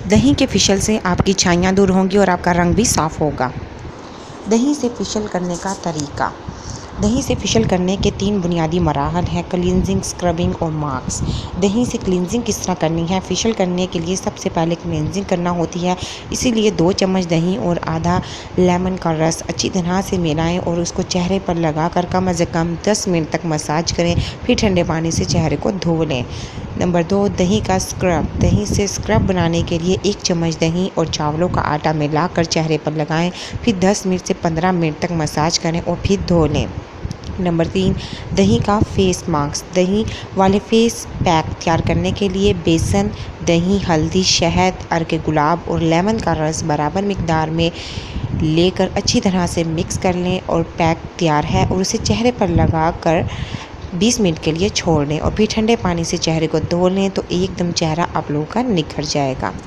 दही के फिशल से आपकी छाइयाँ दूर होंगी और आपका रंग भी साफ़ होगा। दही से फिशल करने का तरीका। दही से फिशल करने के 3 बुनियादी मराहल हैं: क्लींजिंग, स्क्रबिंग और मास्क। दही से क्लींजिंग किस तरह करनी है? फिशल करने के लिए सबसे पहले क्लींजिंग करना होती है, इसीलिए 2 चम्मच दही और आधा लेमन का रस अच्छी तरह से मिलाएं और उसको चेहरे पर लगाकर कम से कम 10 मिनट तक मसाज करें। फिर ठंडे पानी से चेहरे को धो लें। नंबर 2, दही का स्क्रब। दही से स्क्रब बनाने के लिए 1 चम्मच दही और चावलों का आटा मिलाकर चेहरे पर लगाएं, फिर 10 मिनट से 15 मिनट तक मसाज करें और फिर धो लें। नंबर 3, दही का फेस मास्क। दही वाले फेस पैक तैयार करने के लिए बेसन, दही, हल्दी, शहद, अर्क गुलाब और लेमन का रस बराबर मिकदार में लेकर अच्छी तरह से मिक्स कर लें और पैक तैयार है और उसे चेहरे पर लगाकर 20 मिनट के लिए छोड़ दें और फिर ठंडे पानी से चेहरे को धो लें तो एकदम चेहरा आप लोगों का निखर जाएगा।